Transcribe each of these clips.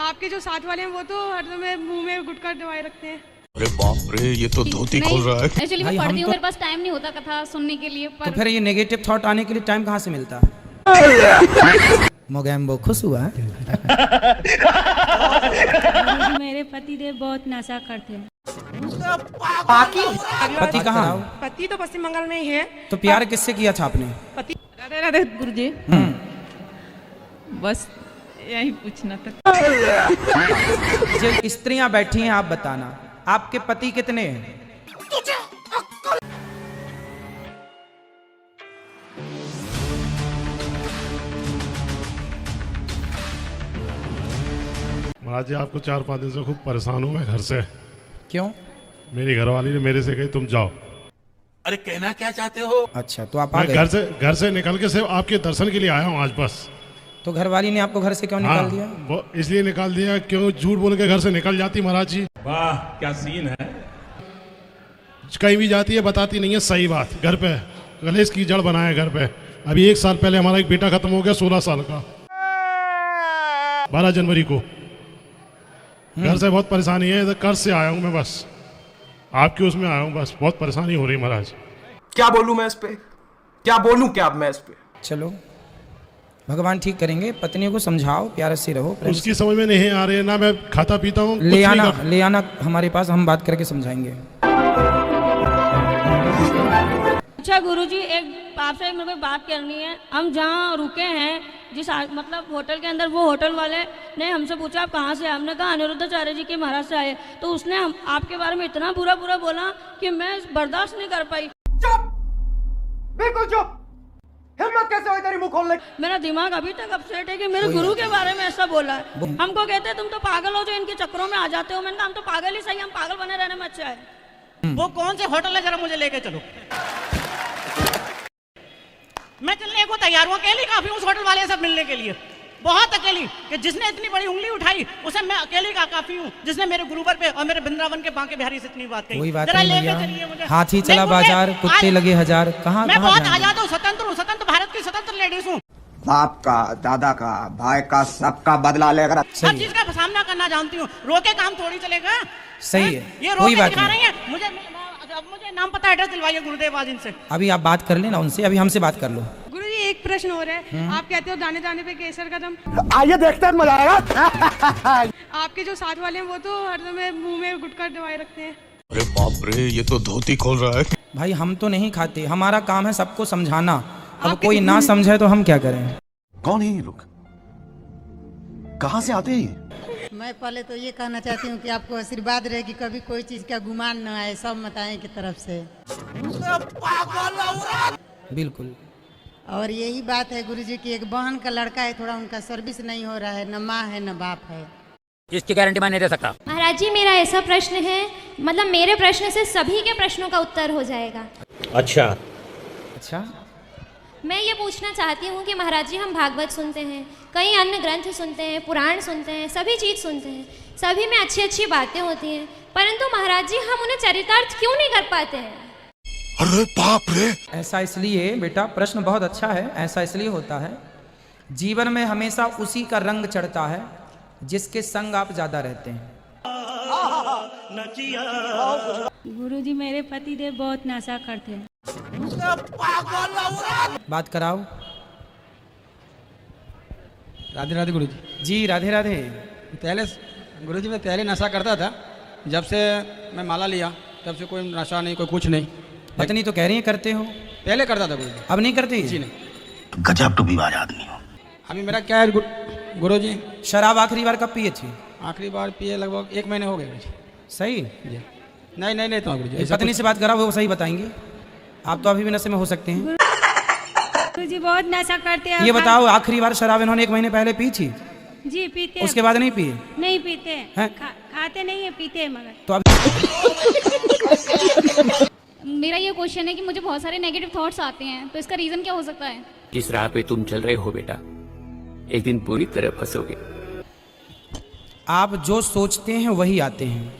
आपके जो साथ वाले हैं वो तो हरदम मुंह में गुटखा दबाए रखते हैं। अरे बाप रे, ये तो धोती खोल रहा है। एक्चुअली मैं पढ़ती हूँ, मेरे पास टाइम नहीं होता कथा सुनने के लिए। पर तो फिर ये नेगेटिव थॉट आने के लिए टाइम कहाँ से मिलता है? मोगैम्बो खुश हुआ है? मेरे पति देव बहुत नशा करते हैं। पति कहाँ? पति तो पश्चिम बंगाल में ही है। तो प्यार किससे किया था आपने? पति राधे राधे गुरुजी। बस यही पूछना था। जो स्त्रियां बैठी हैं आप बताना, आपके पति कितने हैं? महाराज जी, आपको 4-5 दिन से खूब परेशान हूँ मैं घर से। क्यों? मेरी घरवाली ने मेरे से कही तुम जाओ। अरे कहना क्या चाहते हो? अच्छा, तो आप आ मैं गए? घर से निकल के सिर्फ आपके दर्शन के लिए आया हूँ आज बस। तो घरवाली ने आपको घर से क्यों निकाल दिया? वो इसलिए निकाल दिया क्यों झूठ बोल के घर से निकल जाती महाराज जी। वाह क्या सीन है। कहीं भी जाती है बताती नहीं है सही बात। घर पे गलेश की जड़ बनाए घर पे। अभी 1 साल पहले हमारा एक बेटा खत्म हो गया 16 साल का, 12 जनवरी को। घर से बहुत परेशानी है, कर्ज से आया हूँ मैं बस, आपके उसमें आया हूँ बस। बहुत परेशानी हो रही है महाराज। क्या बोलूं मैं इस पे, क्या बोलूं क्या अब मैं इस पे। चलो भगवान ठीक करेंगे। पत्नियों को समझाओ, प्यार से रहो। उसकी समझ में नहीं आ रही है ना, मैं खाता पीता हूँ। ले आना हमारे पास, हम बात करके समझाएंगे। अच्छा गुरुजी, एक आपसे मेरे को बात करनी है। हम जहाँ रुके हैं, मतलब होटल के अंदर, वो होटल वाले ने हमसे पूछा आप कहाँ से आए। हमने कहा अनिरुद्धाचार्य जी के महाराज से आए। तो उसने आपके बारे में इतना बुरा बोला कि मैं बर्दाश्त नहीं कर पाई। चुप, बिल्कुल चुप। हिम्मत कैसे हुई तेरी मुंह खोलने की? मेरा दिमाग अभी तक अपसेट है कि मेरे गुरु के बारे में ऐसा बोला है। हमको कहते हैं तुम तो पागल हो जो इनके चक्करों में आ जाते हो। मैंने कहा हम तो पागल ही सही, हम पागल बने रहने में अच्छा है। वो कौन से होटल है, जरा मुझे लेके चलो। मैं चलने को तैयार हूँ, अकेली काफी उस होटल वाले से मिलने के लिए। बहुत अकेली कि जिसने इतनी बड़ी उंगली उठाई उसे मैं अकेली काफी हूँ, जिसने मेरे गुरुवर पे और मेरे वृंदावन के बांके बिहारी से इतनी बात कही। कोई बात जरा नहीं लेके भैया। चलिए मुझे। हाथी चला बाजार, कुत्ते लगे हजार। कहाँ मैं बहुत जाएंगे? आजाद हूँ, स्वतंत्र हूँ, स्वतंत्र भारत की स्वतंत्र लेडीज हूँ। बाप का, दादा का, भाई का, सबका बदला लेकर हर चीज का सामना करना जानती हूँ। रोके काम थोड़ी चलेगा। सही है, ये कोई रोके बात दिखा नहीं। रही है मुझे। अब मुझे नाम पता, एड्रेस दिलवाइए गुरुदेव आज इनसे। अभी आप बात कर लेना उनसे, अभी हमसे बात कर लो। गुरुजी एक प्रश्न और है। आप कहते हो दाने दाने पे केसर का दम। आइए देखते हैं, मजा आएगा। आपके जो साथ वाले हैं वो तो हरदम मुंह में गुटखा दबाए रखते हैं। अरे बाप रे, ये तो धोती खोल रहा है। भाई हम तो नहीं खाते, हमारा काम है सबको समझाना। अब कोई ना समझे तो हम क्या करें? कौन है ये लोग, कहाँ से आते हैं? मैं पहले तो ये कहना चाहती हूँ कि आपको आशीर्वाद रहे कि कभी कोई चीज का गुमान न आए, सब माताएं की तरफ से। बिल्कुल। और यही बात है गुरुजी की, एक बहन का लड़का है, थोड़ा उनका सर्विस नहीं हो रहा है, न माँ है न बाप है। इसकी गारंटी मैं नहीं दे सकता। महाराज जी मेरा ऐसा प्रश्न है, मतलब मेरे प्रश्न से सभी के प्रश्नों का उत्तर हो जाएगा। अच्छा, मैं ये पूछना चाहती हूँ कि महाराज जी हम भागवत सुनते हैं, कई अन्य ग्रंथ सुनते हैं, पुराण सुनते हैं, सभी चीज़ सुनते हैं, सभी में अच्छी अच्छी बातें होती हैं, परंतु महाराज जी हम उन्हें चरितार्थ क्यों नहीं कर पाते हैं? अरे बाप रे। ऐसा इसलिए बेटा, प्रश्न बहुत अच्छा है। ऐसा इसलिए होता है, जीवन में हमेशा उसी का रंग चढ़ता है जिसके संग आप ज्यादा रहते हैं। गुरुजी मेरे पति देव बहुत नशा करते हैं। बात कराओ। राधे राधे गुरुजी। जी राधे राधे। पहले गुरुजी मैं पहले नशा करता था, जब से मैं माला लिया तब से कोई नशा नहीं, कोई कुछ नहीं। पत्नी तो कह रही है करते हो। पहले करता था गुरुजी। अब नहीं करते? जी नहीं। गजब टूबीबाज आदमी हो। अभी मेरा क्या है गुरुजी? शराब आखिरी बार कब पिए थे? आखिरी बार पिए लगभग 1 महीने हो गए गुरुजी। सही? नहीं तो गुरुजी। पत्नी से बात करा, वो सही बताएंगे। आप तो अभी भी नशे में हो सकते हैं। गुरुजी बहुत नशा करते हैं। ये बताओ, आखिरी बार शराब इन्होंने 1 महीने पहले पी थी? जी पीते। उसके बाद नहीं पिए? नहीं पीते हैं? खाते नहीं है, पीते हैं मगर। तो अब मेरा ये क्वेश्चन है कि मुझे बहुत सारे नेगेटिव थॉट्स आते हैं, तो इसका रीजन क्या हो सकता है? जिस राह पे तुम चल रहे हो बेटा, एक दिन पूरी तरह फंसोगे। आप जो सोचते हैं वही आते हैं,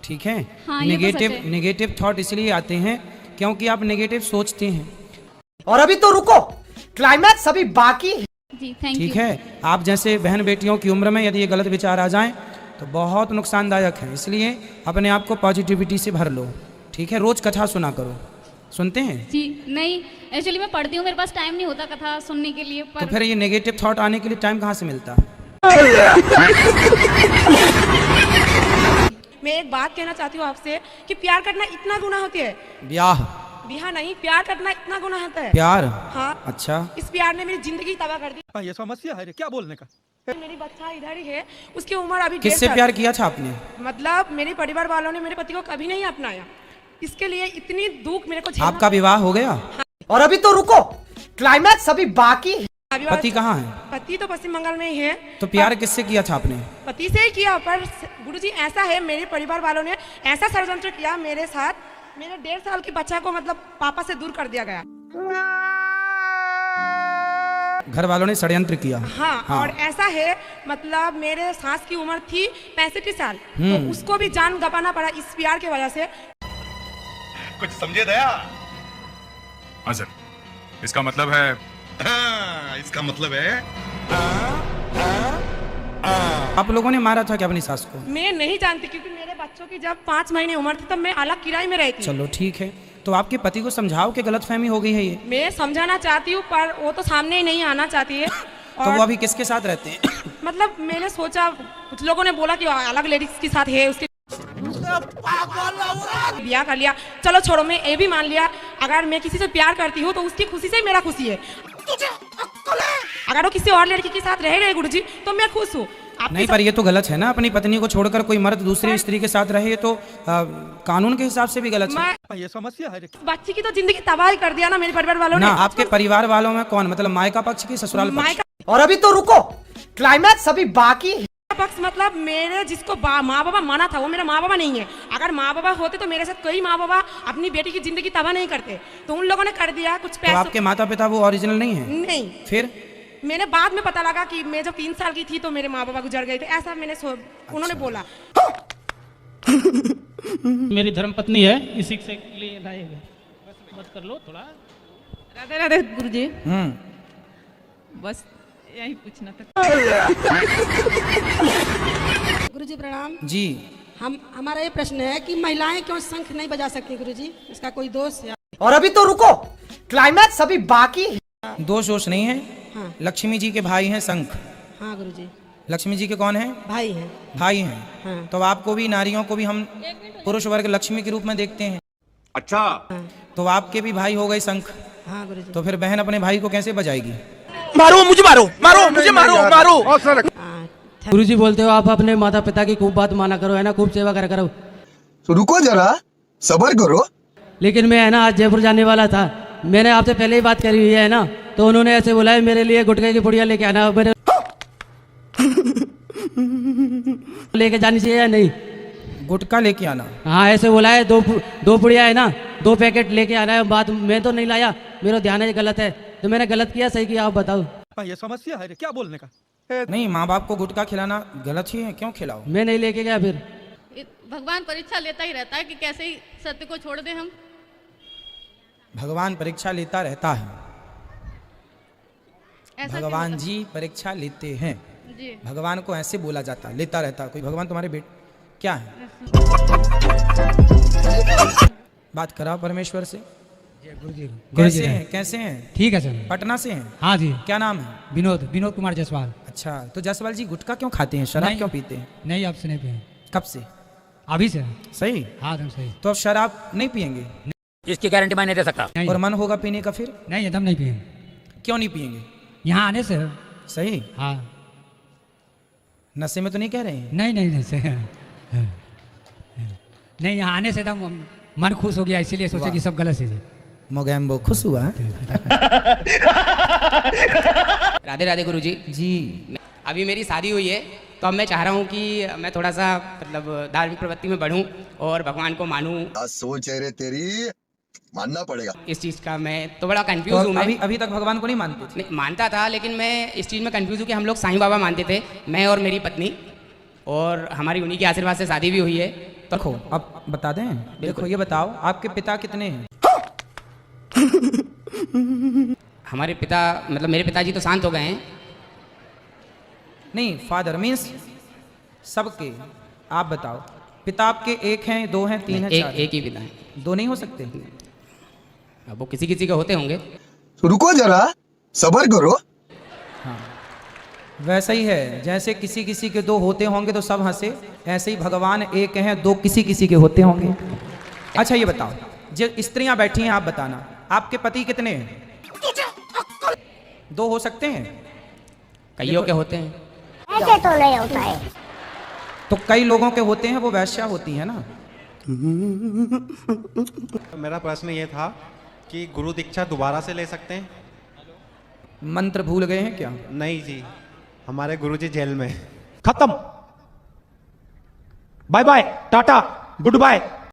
ठीक है? हाँ, नेगेटिव थॉट इसलिए आते हैं क्योंकि आप नेगेटिव सोचते हैं। और अभी तो रुको, क्लाइमैक्स अभी बाकी है। जी थैंक यू। ठीक है, आप जैसे बहन बेटियों की उम्र में यदि ये गलत विचार आ जाएं तो बहुत नुकसानदायक है, इसलिए अपने आप को पॉजिटिविटी से भर लो। ठीक है, रोज कथा सुना करो। सुनते हैं? जी नहीं, एक्चुअली मैं पढ़ती हूँ, मेरे पास टाइम नहीं होता कथा सुनने के लिए। तो फिर ये नेगेटिव थॉट आने के लिए टाइम कहाँ से मिलता? मैं एक बात कहना चाहती हूँ आपसे कि प्यार करना इतना गुनाह होती है। ब्याह नहीं, प्यार करना इतना गुनाह होता है। प्यार? हाँ। अच्छा। इस प्यार ने मेरी जिंदगी तबाह कर दी। ये समस्या है क्या बोलने का? मेरी बच्चा इधर ही है, उसकी उम्र अभी किससे प्यार किया था आपने? मतलब मेरे परिवार वालों ने मेरे पति को कभी नहीं अपनाया, इसके लिए इतनी दुख मेरे को झेलना। आपका विवाह हो गया? और अभी तो रुको, क्लाइमैक्स अभी बाकी है। पति कहाँ है? पति तो पश्चिम बंगाल में ही है। तो प्यार किससे किया था आपने? पति से ही किया, पर गुरुजी ऐसा है, मेरे परिवार वालों ने ऐसा षड्यंत्र किया मेरे साथ, मेरे 1.5 साल के बच्चा को मतलब पापा से दूर कर दिया गया। घर वालों ने षड्यंत्र किया? हाँ। और ऐसा है, मतलब मेरे सास की उम्र थी 65 साल, तो उसको भी जान गंवाना पड़ा इस प्यार की वजह से। कुछ समझे दया? हाँ सर, इसका मतलब है इसका मतलब है आप लोगों ने मारा था क्या अपनी सास को? मैं नहीं जानती, क्योंकि मेरे बच्चों की जब 5 महीने उम्र थी तब मैं अलग किराए में रहती। चलो ठीक है, तो आपके पति को समझाओ कि गलतफहमी हो गई है ये। मैं समझाना चाहती हूँ, पर वो तो सामने ही नहीं आना चाहती है। तो वो अभी किसके साथ रहते हैं? मतलब मैंने सोचा, कुछ लोगों ने बोला कि अलग लेडीज के साथ है, उसके ब्याह कर लिया। चलो छोड़ो, मैं ये भी मान लिया, अगर मैं किसी से प्यार करती हूँ तो उसकी खुशी से मेरा खुशी है। अगर वो किसी और लड़की के साथ रह रहे गुरुजी तो मैं खुश हूँ। नहीं, पर ये तो गलत है ना, अपनी पत्नी को छोड़कर कोई मर्द दूसरी स्त्री के साथ रहे तो कानून के हिसाब से भी गलत है। ये समस्या है। बच्ची की तो जिंदगी तबाही कर दिया ना मेरे परिवार वालों ने। आपके परिवार वालों में कौन, मतलब मायका पक्ष की ससुराल पक्ष? और अभी तो रुको, क्लाइमैक्स अभी बाकी है। पक्ष मतलब मेरे जिसको माँ बाबा माना था वो मेरा माँ बाबा नहीं है। अगर माँ बाबा होते तो मेरे साथ कई माँ बाबा अपनी बेटी की जिंदगी तबाह नहीं करते, तो उन लोगों ने कर दिया कुछ पैसे। तो आपके माता पिता वो ओरिजिनल नहीं है? नहीं। फिर मैंने बाद में पता लगा कि मैं जब 3 साल की थी तो मेरे माँ बाबा गुजर गए थे, ऐसा मैंने उन्होंने बोला। मेरी धर्मपत्नी है, इसी से लिए बस कर लो थोड़ा। राधे राधे गुरुजी। बस यही पूछना था। गुरुजी प्रणाम जी। हमारा ये प्रश्न है कि महिलाएं क्यों शंख नहीं बजा सकती गुरुजी, इसका कोई दोष है? और अभी तो रुको, क्लाइमैक्स अभी बाकी है। दोष नहीं है। हाँ। लक्ष्मी जी के भाई हैं शंख। हाँ गुरुजी। लक्ष्मी जी के कौन है? भाई हैं। भाई हैं। हाँ। तो आपको भी, नारियों को भी हम पुरुष वर्ग लक्ष्मी के रूप में देखते हैं। अच्छा। हाँ। तो आपके भी भाई हो गए शंख। हाँ गुरुजी। तो फिर बहन अपने भाई को कैसे बजाएगी? मारो मुझे, मारो मारो मुझे, मारो। गुरुजी बोलते हो आप अपने माता पिता की खूब बात माना करो, है ना, खूब सेवा करा करो। तो रुको जरा, सब्र करो। लेकिन मैं, है ना, आज जयपुर जाने वाला था, मैंने आपसे पहले ही बात करी हुई है ना, तो उन्होंने ऐसे बोला है मेरे लिए गुटखे की पुड़िया लेके आना। मेरे लेके जानी चाहिए या नहीं? गुटखा लेके आना? हाँ, ऐसे बोला है। दो पुड़िया है ना, 2 पैकेट लेके आना है। बात मैं तो नहीं लाया, मेरा ध्यान है गलत है, तो मैंने गलत किया सही किया, आप बताओ। ये समस्या है क्या बोलने का? नहीं, माँ बाप को गुटखा खिलाना गलत ही है, क्यों खिलाओ? मैं नहीं लेके गया। फिर भगवान परीक्षा लेता ही रहता है कि कैसे ही सत्य को छोड़ दें हम। भगवान परीक्षा लेता रहता है। भगवान जी परीक्षा लेते हैं जी। भगवान को ऐसे बोला जाता है, लेता रहता है। कोई भगवान तुम्हारे क्या है? बात करा परमेश्वर से। कैसे हैं? ठीक है सर। पटना से हैं? हाँ जी। क्या नाम है? विनोद कुमार जायसवाल। अच्छा, तो जायसवाल जी गुटखा क्यों खाते हैं, शराब क्यों पीते हैं? नहीं, आपसे नहीं पिए। कब से? अभी से। सही? हाँ सही। तो अब शराब नहीं पियेंगे? इसकी गारंटी मैं नहीं दे सकता। और मन होगा पीने का फिर? नहीं, एकदम नहीं पिएंगे। क्यों नहीं पिएंगे? यहाँ आने से। सही? हाँ। नशे में तो नहीं कह रहे हैं? नहीं नहीं, यहाँ आने से एकदम मन खुश हो गया, इसीलिए सोचा कि सब गलत है। मोगैम्बो खुश हुआ। राधे राधे गुरुजी। जी। अभी मेरी शादी हुई है, तो अब मैं चाह रहा हूँ कि मैं थोड़ा सा मतलब धार्मिक प्रवृत्ति में बढ़ूँ और भगवान को मानूँ। सोच है रे तेरी, मानना पड़ेगा इस चीज़ का। मैं तो बड़ा कंफ्यूज हूँ। अभी तक भगवान को नहीं मानते थे? नहीं, मानता था, लेकिन मैं इस चीज़ में कंफ्यूज हूँ कि हम लोग साईं बाबा मानते थे, मैं और मेरी पत्नी, और हमारी उन्हीं के आशीर्वाद से शादी भी हुई है। तो देखो, अब बता दें। देखो, ये बताओ आपके पिता कितने हैं? हमारे पिता, मतलब मेरे पिताजी तो शांत हो गए हैं, नहीं, फादर मीन्स सबके। आप बताओ, पिता आपके एक हैं, दो हैं, तीन हैं, चार? एक ही पिता है। दो नहीं हो सकते? अब वो किसी किसी के होते होंगे। रुको जरा, सब्र करो। हाँ, वैसा ही है, जैसे किसी किसी के दो होते होंगे तो सब हंसे, ऐसे ही भगवान एक हैं, दो किसी किसी के होते होंगे। अच्छा ये बताओ, जो स्त्रियां बैठी हैं आप बताना, आपके पति कितने हैं? दो हो सकते हैं? कईयों के होते हैं। ऐसे तो नहीं होता है। तो कई लोगों के होते हैं, वो वैश्या होती है ना। मेरा प्रश्न ये था कि गुरु दीक्षा दोबारा से ले सकते हैं? मंत्र भूल गए हैं क्या? नहीं जी, हमारे गुरुजी जेल में। खत्म, bye bye, tata, good bye.